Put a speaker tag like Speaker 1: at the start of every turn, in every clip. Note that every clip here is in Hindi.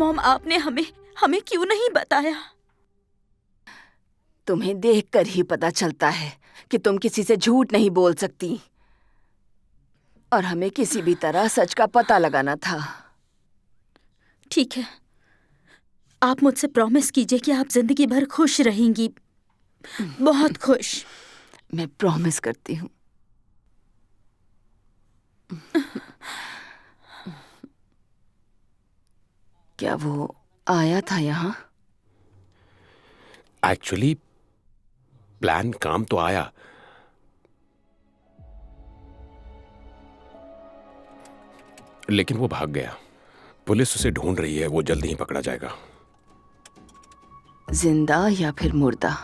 Speaker 1: मॉम, आपने हमें हमें क्यों नहीं बताया?
Speaker 2: तुम्हें देखकर ही पता चलता है कि तुम किसी से झूठ नहीं बोल सकती, और हमें किसी भी तरह सच का पता लगाना था।
Speaker 1: ठीक है, आप मुझसे प्रॉमिस कीजिए कि आप जिंदगी भर खुश रहेंगी, बहुत खुश।
Speaker 2: मैं प्रॉमिस करती हूँ। क्या वो आया था यहाँ?
Speaker 3: एक्चुअली प्लान काम तो आया, लेकिन वो भाग गया। पुलिस उसे ढूंढ रही है, वो जल्दी ही पकड़ा जाएगा।
Speaker 2: जिंदा या फिर मुर्दा?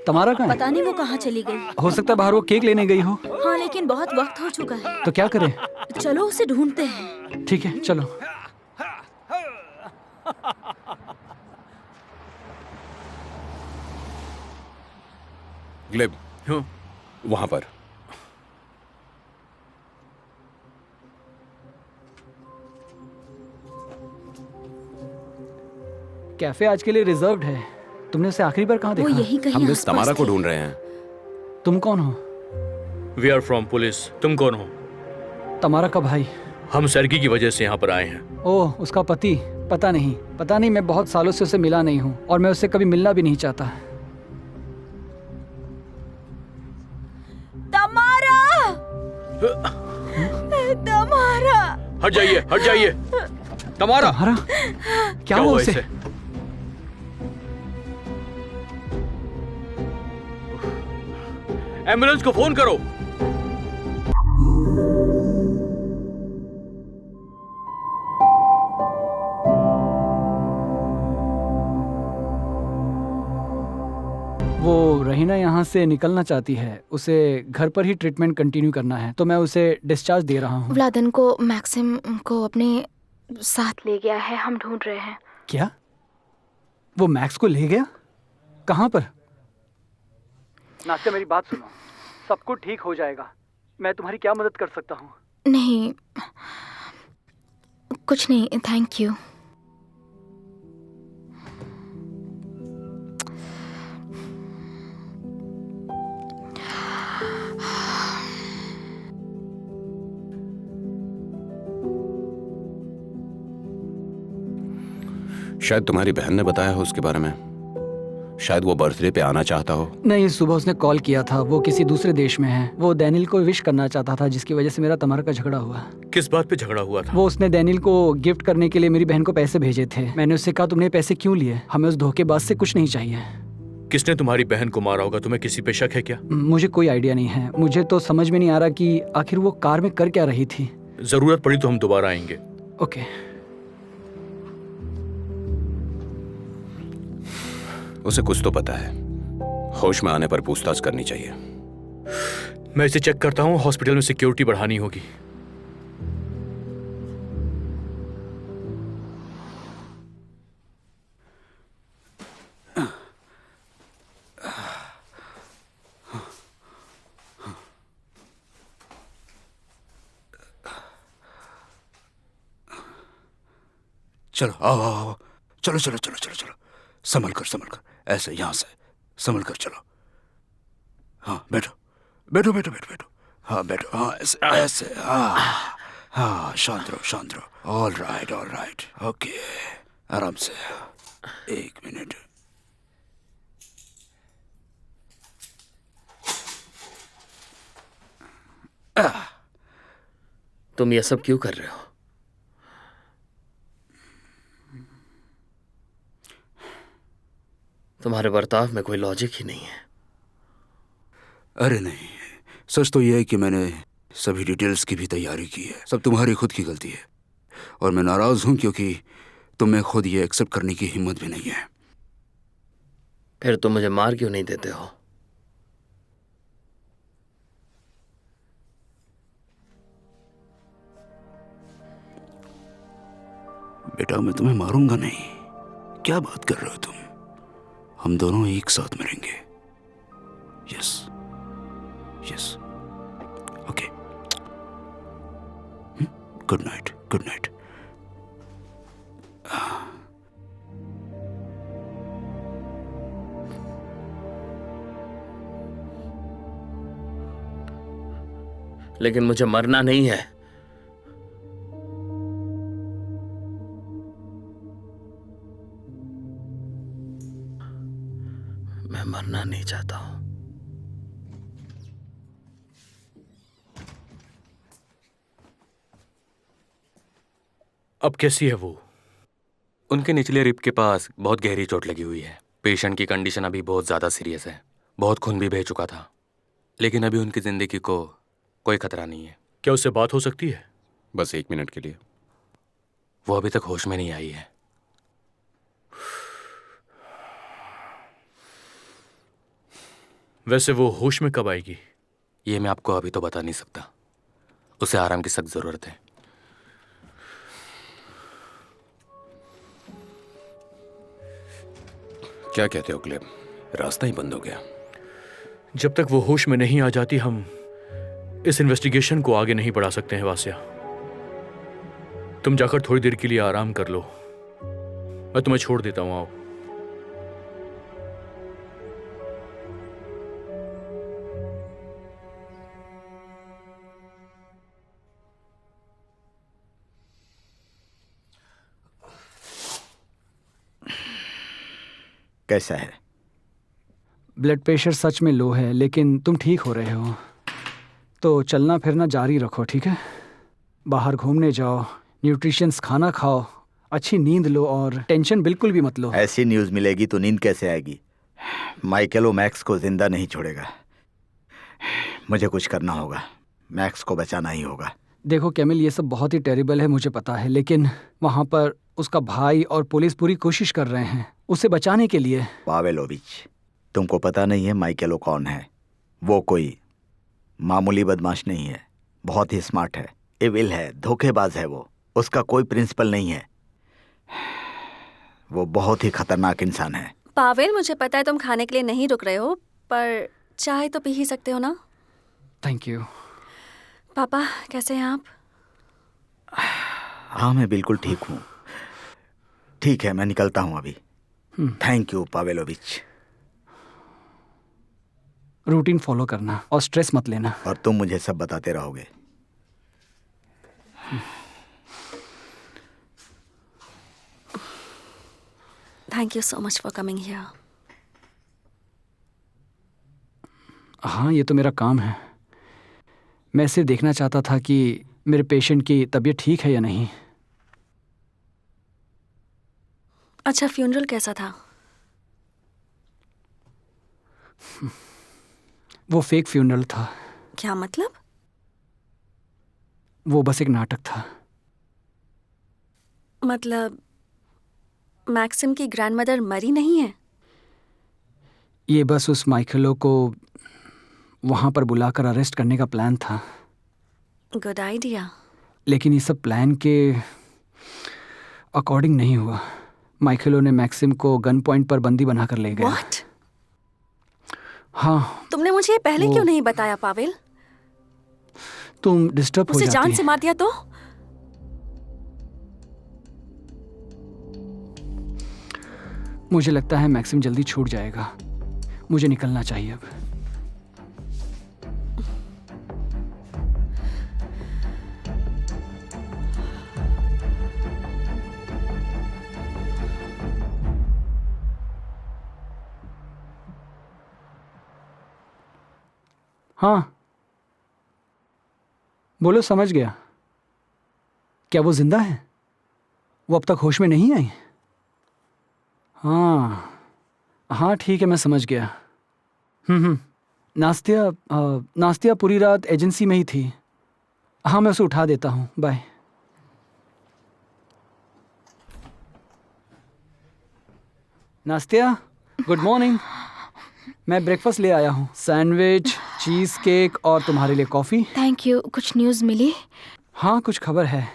Speaker 4: तमारा कहाँ है?
Speaker 1: पता नहीं वो कहाँ चली गई।
Speaker 4: हो सकता है बाहर वो केक लेने गई हो।
Speaker 1: हाँ, लेकिन बहुत वक्त हो चुका है।
Speaker 4: तो क्या करें?
Speaker 1: चलो उसे ढूंढते हैं।
Speaker 4: ठीक है, चलो।
Speaker 3: ग्लेब, वहां पर।
Speaker 4: कैफे आज के लिए रिजर्व्ड है। तुमने उसे आखिरी बार कहाँ
Speaker 1: वो
Speaker 4: देखा?
Speaker 1: यही कहीं
Speaker 3: हम मिस
Speaker 1: आसपास
Speaker 3: तमारा को
Speaker 1: थे।
Speaker 3: ढूंढ रहे हैं।
Speaker 4: तुम कौन हो?
Speaker 5: We are from police. तुम कौन हो?
Speaker 4: तमारा का भाई।
Speaker 5: हम सरगी की वजह से यहाँ पर आए हैं।
Speaker 4: ओह, उसका पति? पता नहीं, मैं बहुत सालों से उसे मिला नहीं हूँ, और मैं उससे कभी मिलना भी नहीं चाहता।
Speaker 1: तमारा! तमारा!
Speaker 5: हट जाइए, हट जाइए। तमारा!
Speaker 4: तमारा? क्या हुआ उसे?
Speaker 5: एम्बुलेंस को फोन करो।
Speaker 4: वो रहीना यहाँ से निकलना चाहती है। उसे घर पर ही ट्रीटमेंट कंटिन्यू करना है, तो मैं उसे डिस्चार्ज दे रहा हूँ।
Speaker 6: व्लादन को मैक्सिम को अपने साथ ले गया है, हम ढूंढ रहे हैं।
Speaker 4: क्या? वो मैक्स को ले गया? कहाँ पर? नास्ते, मेरी बात सुनो। सब कुछ ठीक हो जाएगा। मैं तुम्हारी क्या मदद कर सकता हूँ?
Speaker 6: नहीं, कुछ नहीं, थैंक यू।
Speaker 3: शायद तुम्हारी बहन ने बताया हो उसके बारे में। शायद वो बर्थडे पे आना चाहता हो।
Speaker 4: नहीं, सुबह उसने कॉल किया था। वो किसी दूसरे देश में है। वो डैनियल को विश करना चाहता था, जिसकी वजह से मेरा तमारा का झगड़ा हुआ।
Speaker 5: किस बात पे झगड़ा हुआ था?
Speaker 4: वो उसने डैनियल को गिफ्ट करने के लिए मेरी बहन को पैसे भेजे थे। मैंने उससे कहा, तुमने पैसे क्यों लिए? हमें उस धोखेबाज से कुछ नहीं चाहिए।
Speaker 5: किसने तुम्हारी बहन को मारा होगा? तुम्हें किसी पे शक है क्या?
Speaker 4: मुझे कोई आइडिया नहीं है। मुझे तो समझ में नहीं आ रहा कि आखिर वो कार में कर क्या रही थी।
Speaker 5: जरूरत पड़ी तो हम दोबारा आएंगे।
Speaker 4: ओके।
Speaker 3: उसे कुछ तो पता है। होश में आने पर पूछताछ करनी चाहिए।
Speaker 5: मैं इसे चेक करता हूँ। हॉस्पिटल में सिक्योरिटी बढ़ानी होगी।
Speaker 7: चलो, आओ आओ आओ। चलो चलो चलो चलो चलो। संभल कर, ऐसे यहां से संभल कर चलो। हाँ, बैठो बैठो बैठो बैठो बैठो। हाँ बैठो, हाँ ऐसे ऐसे। हाँ हाँ, शांत रहो। All right, okay. आराम से। एक मिनट।
Speaker 8: तुम ये सब क्यों कर रहे हो? तुम्हारे बर्ताव में कोई लॉजिक ही नहीं है।
Speaker 7: अरे नहीं, सच तो यह है कि मैंने सभी डिटेल्स की भी तैयारी की है। सब तुम्हारी खुद की गलती है, और मैं नाराज हूं क्योंकि तुम्हें खुद ये एक्सेप्ट करने की हिम्मत भी नहीं है।
Speaker 8: फिर तुम मुझे मार क्यों नहीं देते हो?
Speaker 7: बेटा मैं तुम्हें मारूंगा नहीं। क्या बात कर रहे हो तुम? हम दोनों एक साथ मरेंगे। Yes yes okay. Good night good night.
Speaker 8: लेकिन मुझे मरना नहीं है। मैं मरना नहीं चाहता हूं।
Speaker 5: अब कैसी है वो?
Speaker 9: उनके निचले रिब के पास बहुत गहरी चोट लगी हुई है। पेशेंट की कंडीशन अभी बहुत ज़्यादा सीरियस है। बहुत खून भी बह चुका था, लेकिन अभी उनकी ज़िंदगी को कोई खतरा नहीं है।
Speaker 5: क्या उससे बात हो सकती है?
Speaker 3: बस 1 मिनट के लिए।
Speaker 9: वो अभी तक होश में नहीं आई है।
Speaker 5: वैसे वो होश में कब आएगी?
Speaker 9: ये मैं आपको अभी तो बता नहीं सकता। उसे आराम की सख्त ज़रूरत है।
Speaker 3: क्या कहते हो क्लेब? रास्ता ही बंद हो गया।
Speaker 5: जब तक वो होश में नहीं आ जाती हम इस इन्वेस्टिगेशन को आगे नहीं बढ़ा सकते हैं। वासिया, तुम जाकर थोड़ी देर के लिए आराम कर लो। मैं तुम्हें छोड़ देता हूं। आओ।
Speaker 7: कैसा है?
Speaker 4: ब्लड प्रेशर सच में लो है, लेकिन तुम ठीक हो रहे हो। तो चलना फिरना जारी रखो, ठीक है? बाहर घूमने जाओ, न्यूट्रिशंस खाना खाओ, अच्छी नींद लो और टेंशन बिल्कुल भी मत लो।
Speaker 10: ऐसी न्यूज़ मिलेगी तो नींद कैसे आएगी? माइकल मैक्स को जिंदा नहीं छोड़ेगा। मुझे कुछ करना होगा। मैक्स को बचाना ही होगा।
Speaker 4: देखो कैमिल, ये सब बहुत ही टेरिबल है, मुझे पता है, लेकिन वहाँ पर उसका भाई और पुलिस पूरी कोशिश कर रहे हैं उसे बचाने के लिए।
Speaker 10: पावेलोविच, तुमको पता नहीं है माइकेलो कौन है? वो कोई मामूली बदमाश नहीं है। बहुत ही स्मार्ट है, इविल है, धोखेबाज है। वो उसका कोई प्रिंसिपल नहीं है। वो बहुत ही खतरनाक इंसान है।
Speaker 11: पावेल, मुझे पता है तुम खाने के लिए नहीं रुक रहे हो, पर चाय तो पी ही सकते हो ना?
Speaker 4: Thank you.
Speaker 11: पापा कैसे हैं आप?
Speaker 10: हाँ मैं बिल्कुल ठीक हूँ। ठीक है, मैं निकलता हूँ अभी। Thank you Pavlovich.
Speaker 4: Routine follow करना और स्ट्रेस मत लेना।
Speaker 10: और तुम मुझे सब बताते रहोगे।
Speaker 11: Thank you so much for coming here.
Speaker 4: हाँ, ये तो मेरा काम है। मैं सिर्फ देखना चाहता था कि मेरे पेशेंट की तबीयत ठीक है या नहीं।
Speaker 11: अच्छा, फ्यूनरल कैसा था?
Speaker 4: वो फेक फ्यूनरल था।
Speaker 11: क्या मतलब?
Speaker 4: वो बस एक नाटक था।
Speaker 11: मतलब मैक्सिम की ग्रैंडमदर मरी नहीं है?
Speaker 4: ये बस उस माइकलो को वहाँ पर बुलाकर अरेस्ट करने का प्लान था।
Speaker 11: Good idea.
Speaker 4: लेकिन ये सब प्लान के अकॉर्डिंग नहीं हुआ। माइकलो ने मैक्सिम को गन पॉइंट पर बंदी बनाकर ले गया।
Speaker 11: What?
Speaker 4: हाँ।
Speaker 11: तुमने मुझे ये पहले क्यों नहीं बताया पावेल?
Speaker 4: तुम डिस्टर्ब हो
Speaker 11: उसे
Speaker 4: जाती।
Speaker 11: जान से मार दिया तो?
Speaker 4: मुझे लगता है मैक्सिम जल्दी छूट जाएगा। मुझे निकलना चाहिए अब। हाँ बोलो, समझ गया। क्या वो जिंदा है? वो अब तक होश में नहीं आई? हाँ हाँ ठीक है, मैं समझ गया। नास्तिया पूरी रात एजेंसी में ही थी। हाँ मैं उसे उठा देता हूँ। बाय। नास्तिया, good morning. मैं ब्रेकफास्ट ले आया हूँ। सैंडविच, चीज़ केक और तुम्हारे लिए कॉफ़ी।
Speaker 6: Thank you. कुछ न्यूज़ मिली?
Speaker 4: हाँ कुछ खबर है,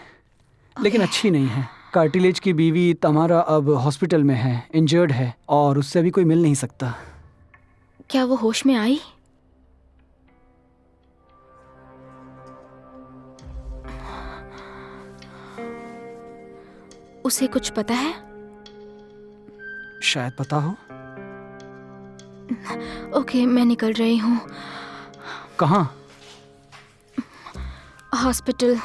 Speaker 4: लेकिन अच्छी नहीं है। कार्टिलेज की बीवी तमारा अब हॉस्पिटल में है, इंजर्ड है और उससे अभी कोई मिल नहीं सकता।
Speaker 6: क्या वो होश में आई? उसे कुछ पता है?
Speaker 4: शायद पता हो।
Speaker 6: ओके, मैं निकल रही हूँ।
Speaker 4: कहाँ?
Speaker 6: हॉस्पिटल।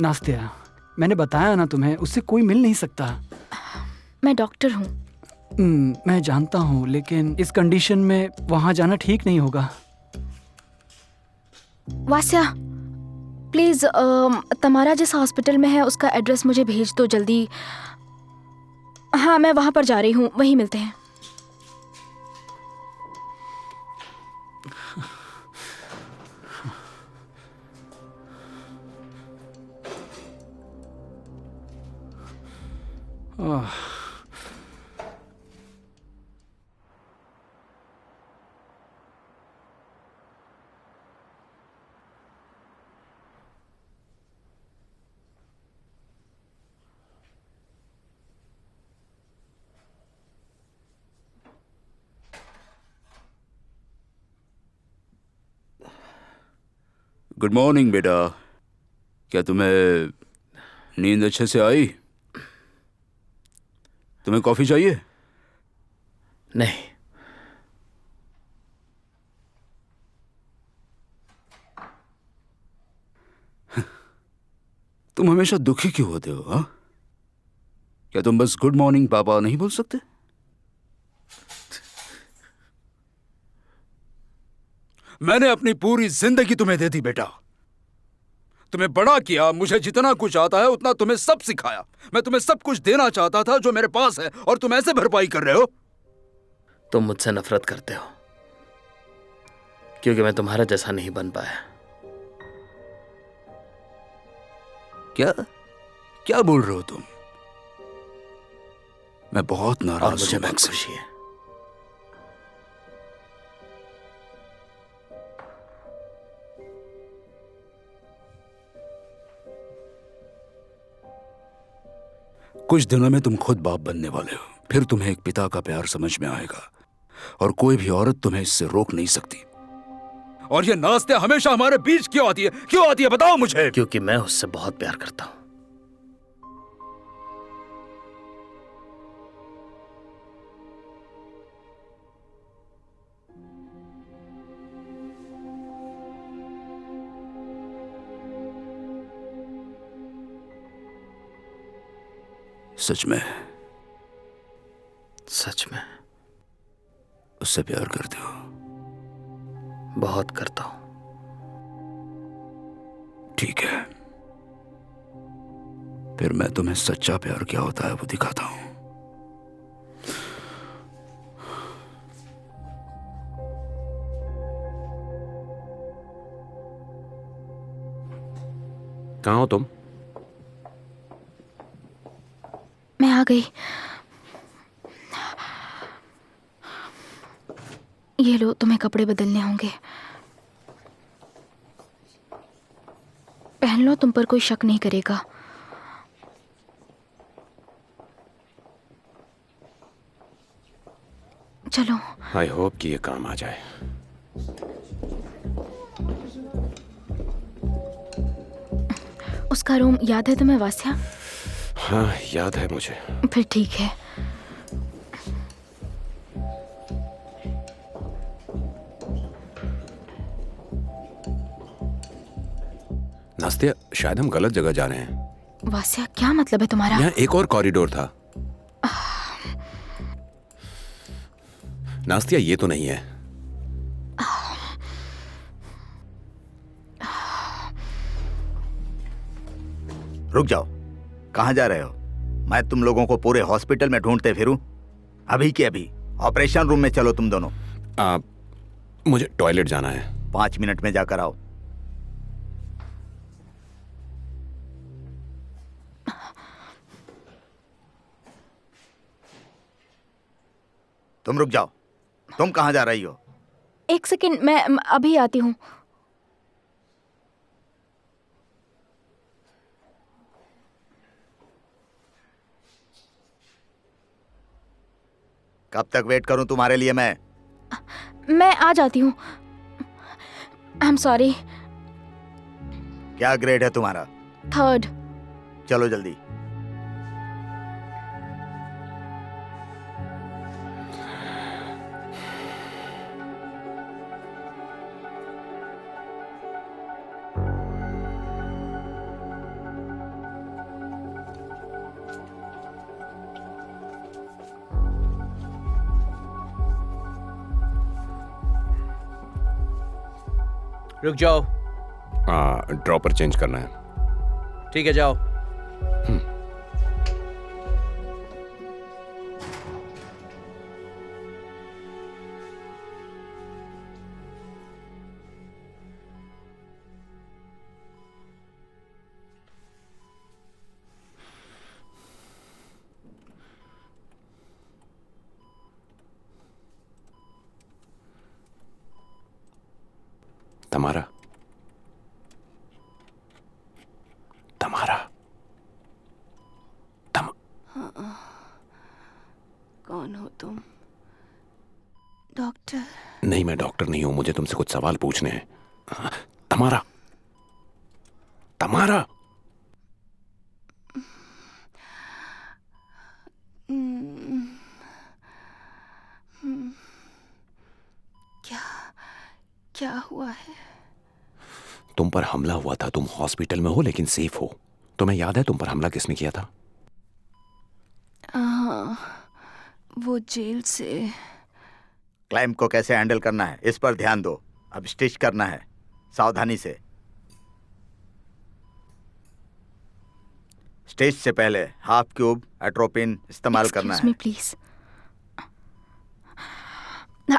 Speaker 4: नास्तिया, मैंने बताया ना तुम्हें, उससे कोई मिल नहीं सकता।
Speaker 6: मैं डॉक्टर हूँ।
Speaker 4: मैं जानता हूँ, लेकिन इस कंडीशन में वहाँ जाना ठीक नहीं होगा।
Speaker 6: वास्या, प्लीज तमारा जिस हॉस्पिटल में है उसका एड्रेस मुझे भेज दो जल्दी। हाँ, मैं वहाँ पर जा रही हूँ, वहीं मिलते हैं।
Speaker 7: गुड मॉर्निंग बेटा। क्या तुम्हें नींद अच्छे से आई? तुम्हें कॉफी चाहिए?
Speaker 8: नहीं।
Speaker 7: तुम हमेशा दुखी क्यों होते हो? हाँ, क्या तुम बस गुड मॉर्निंग पापा नहीं बोल सकते? मैंने अपनी पूरी जिंदगी तुम्हें दे दी बेटा, तुम्हें बड़ा किया, मुझे जितना कुछ आता है उतना तुम्हें सब सिखाया। मैं तुम्हें सब कुछ देना चाहता था जो मेरे पास है, और तुम ऐसे भरपाई कर रहे हो।
Speaker 8: तुम मुझसे नफरत करते हो क्योंकि मैं तुम्हारा जैसा नहीं बन पाया।
Speaker 7: क्या क्या बोल रहे हो तुम? मैं बहुत
Speaker 8: और
Speaker 7: नाराज
Speaker 8: मुझे
Speaker 7: हूं
Speaker 8: बहुत
Speaker 7: मैक्स।
Speaker 8: खुशी है।
Speaker 7: कुछ दिनों में तुम खुद बाप बनने वाले हो, फिर तुम्हें एक पिता का प्यार समझ में आएगा, और कोई भी औरत तुम्हें इससे रोक नहीं सकती। और ये नास्ते हमेशा हमारे बीच क्यों आती है? क्यों आती है, बताओ मुझे।
Speaker 8: क्योंकि मैं उससे बहुत प्यार करता हूं।
Speaker 7: सच में?
Speaker 8: सच में।
Speaker 7: उससे प्यार करते हो?
Speaker 8: बहुत करता हूं।
Speaker 7: ठीक है, फिर मैं तुम्हें सच्चा प्यार क्या होता है वो दिखाता हूं।
Speaker 3: कहाँ हो तुम?
Speaker 6: मैं आ गई। ये लो, तुम्हें कपड़े बदलने होंगे। पहन लो, तुम पर कोई शक नहीं करेगा। चलो।
Speaker 3: आई होप कि ये काम आ जाए।
Speaker 6: उसका रूम याद है तुम्हें वास्या?
Speaker 3: हाँ, याद है मुझे।
Speaker 6: फिर ठीक है।
Speaker 3: नास्तिया, शायद हम गलत जगह जा रहे हैं।
Speaker 6: वास्या, क्या मतलब है तुम्हारा?
Speaker 3: यहाँ एक और कॉरिडोर था। नास्तिया, ये तो नहीं है।
Speaker 10: रुक जाओ, कहाँ जा रहे हो? मैं तुम लोगों को पूरे हॉस्पिटल में ढूंढते फिरूं? अभी के अभी ऑपरेशन रूम में चलो तुम दोनों।
Speaker 3: मुझे टॉयलेट जाना है।
Speaker 10: 5 मिनट में जाकर आओ। तुम रुक जाओ, तुम कहाँ जा रही हो?
Speaker 6: एक सेकंड, मैं अभी आती हूँ।
Speaker 10: कब तक वेट करूं तुम्हारे लिए मैं?
Speaker 6: मैं आ जाती हूँ। I am sorry.
Speaker 10: क्या ग्रेड है तुम्हारा?
Speaker 6: 3rd।
Speaker 10: चलो जल्दी।
Speaker 5: रुक जाओ।
Speaker 3: ड्रॉपर चेंज करना है।
Speaker 5: ठीक है, जाओ।
Speaker 3: तमारा,
Speaker 2: कौन हो तुम? डॉक्टर?
Speaker 3: नहीं, मैं डॉक्टर नहीं हूं, मुझे तुमसे कुछ सवाल पूछने हैं। तमारा,
Speaker 2: क्या हुआ है?
Speaker 3: तुम पर हमला हुआ था। तुम हॉस्पिटल में हो लेकिन सेफ हो। तुम्हें याद है तुम पर हमला किसने किया था?
Speaker 2: वो जेल से।
Speaker 10: क्लाइंट को कैसे हैंडल करना है इस पर ध्यान दो। अब स्टिच करना है, सावधानी से। स्टिच से पहले हाफ क्यूब एट्रोपिन इस्तेमाल करना है।
Speaker 6: प्लीज,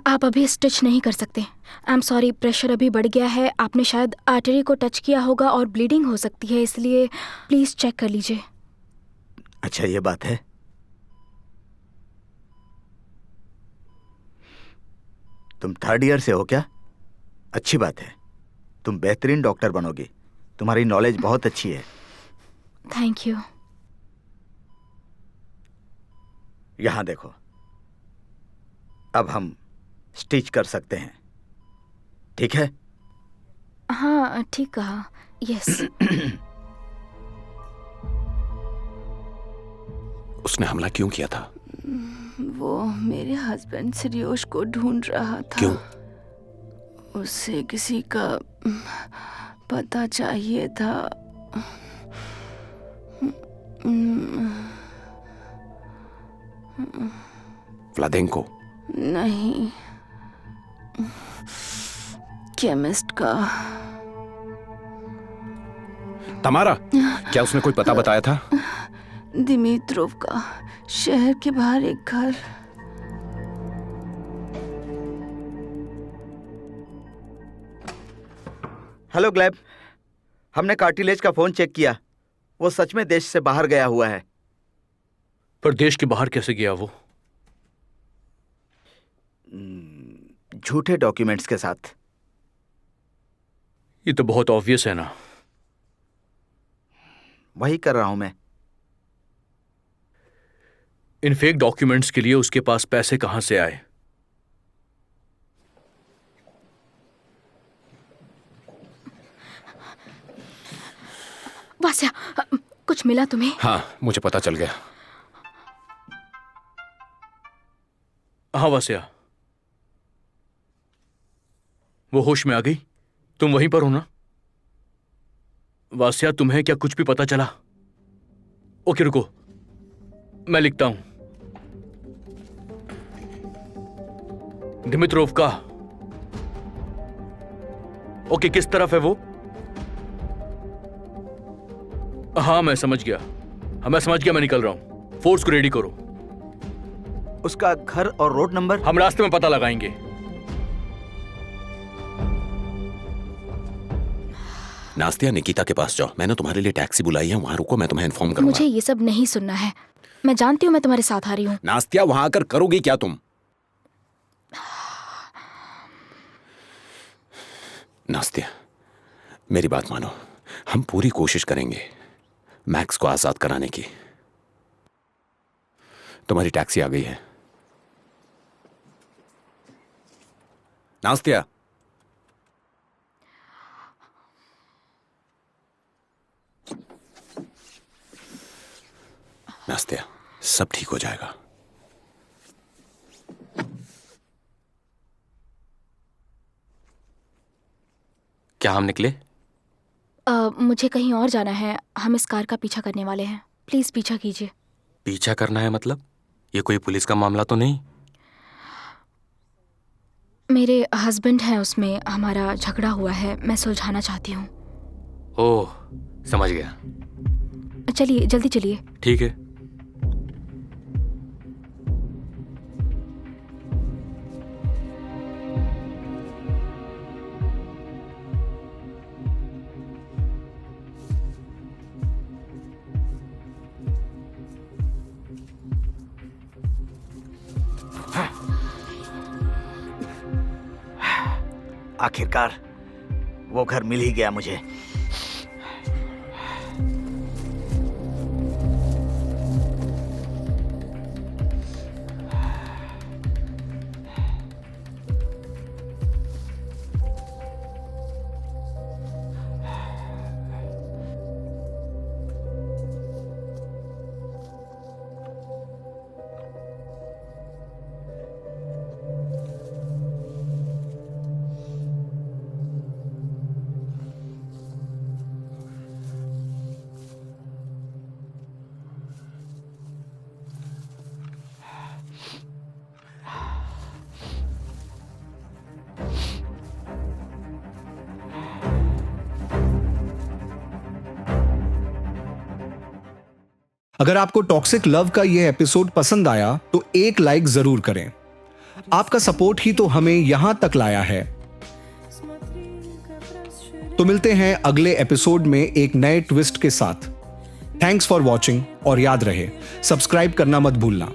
Speaker 6: आप अभी स्टिच नहीं कर सकते। आई एम सॉरी, प्रेशर अभी बढ़ गया है। आपने शायद आर्टरी को टच किया होगा और ब्लीडिंग हो सकती है, इसलिए प्लीज चेक कर लीजिए।
Speaker 10: अच्छा, ये बात है। तुम 3rd ईयर से हो क्या? अच्छी बात है, तुम बेहतरीन डॉक्टर बनोगी। तुम्हारी नॉलेज बहुत अच्छी है।
Speaker 6: Thank you.
Speaker 10: यहां देखो, अब हम स्टिच कर सकते हैं, ठीक है?
Speaker 6: हाँ, ठीक कहा। यस।
Speaker 3: उसने हमला क्यों किया था?
Speaker 2: वो मेरे हस्बैंड सिरियोश को ढूंढ रहा था।
Speaker 3: क्यों?
Speaker 2: उसे किसी का पता चाहिए था।
Speaker 3: व्लादेंको?
Speaker 2: नहीं, केमिस्ट का।
Speaker 3: तमारा, क्या उसने कोई पता बताया था?
Speaker 2: दिमित्रोव का, शहर के बाहर एक घर।
Speaker 10: हेलो ग्लैब, हमने कार्टिलेज का फोन चेक किया। वो सच में देश से बाहर गया हुआ है।
Speaker 5: पर देश के बाहर कैसे गया वो?
Speaker 10: झूठे डॉक्यूमेंट्स के साथ।
Speaker 5: ये तो बहुत ऑब्वियस है ना।
Speaker 10: वही कर रहा हूं मैं।
Speaker 5: इन फेक डॉक्यूमेंट्स के लिए उसके पास पैसे कहां से आए?
Speaker 6: वास्या, कुछ मिला तुम्हें?
Speaker 3: हाँ, मुझे पता चल गया।
Speaker 5: हाँ वास्या, वो होश में आ गई? तुम वहीं पर हो ना? वास्या, तुम्हें क्या कुछ भी पता चला? ओके, रुको, मैं लिखता हूं। दिमित्रोव का। ओके, किस तरफ है वो? हाँ, मैं समझ गया। मैं निकल रहा हूं। फोर्स को रेडी करो।
Speaker 10: उसका घर और रोड नंबर
Speaker 5: हम रास्ते में पता लगाएंगे।
Speaker 3: नास्तिया, निकिता के पास जाओ। मैंने तुम्हारे लिए टैक्सी बुलाई है, वहां रुको, मैं तुम्हें इन्फॉर्म करूंगा।
Speaker 6: मुझे ये सब नहीं सुनना है। मैं जानती हूँ मैं तुम्हारे साथ आ रही हूँ।
Speaker 3: नास्तिया, वहां आकर करोगी क्या तुम? नास्तिया, मेरी बात मानो। हम पूरी कोशिश करेंगे मैक्स को आजाद कराने की। तुम्हारी टैक्सी आ गई है। नास्तिया, नास्तिया, सब ठीक हो जाएगा।
Speaker 9: क्या हम निकले?
Speaker 6: मुझे कहीं और जाना है। हम इस कार का पीछा करने वाले हैं। प्लीज पीछा कीजिए।
Speaker 9: पीछा करना है मतलब? ये कोई पुलिस का मामला तो नहीं?
Speaker 6: मेरे हस्बैंड हैं, उसमें हमारा झगड़ा हुआ है। मैं सुलझाना चाहती हूँ।
Speaker 9: ओह, समझ गया।
Speaker 6: चलिए, जल्दी चलिए।
Speaker 9: ठीक है।
Speaker 10: आखिरकार वो घर मिल ही गया मुझे।
Speaker 12: अगर आपको टॉक्सिक लव का यह एपिसोड पसंद आया तो एक लाइक जरूर करें। आपका सपोर्ट ही तो हमें यहां तक लाया है। तो मिलते हैं अगले एपिसोड में एक नए ट्विस्ट के साथ। थैंक्स फॉर वॉचिंग और याद रहे सब्सक्राइब करना मत भूलना।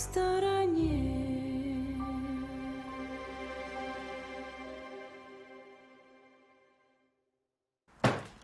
Speaker 13: Stop.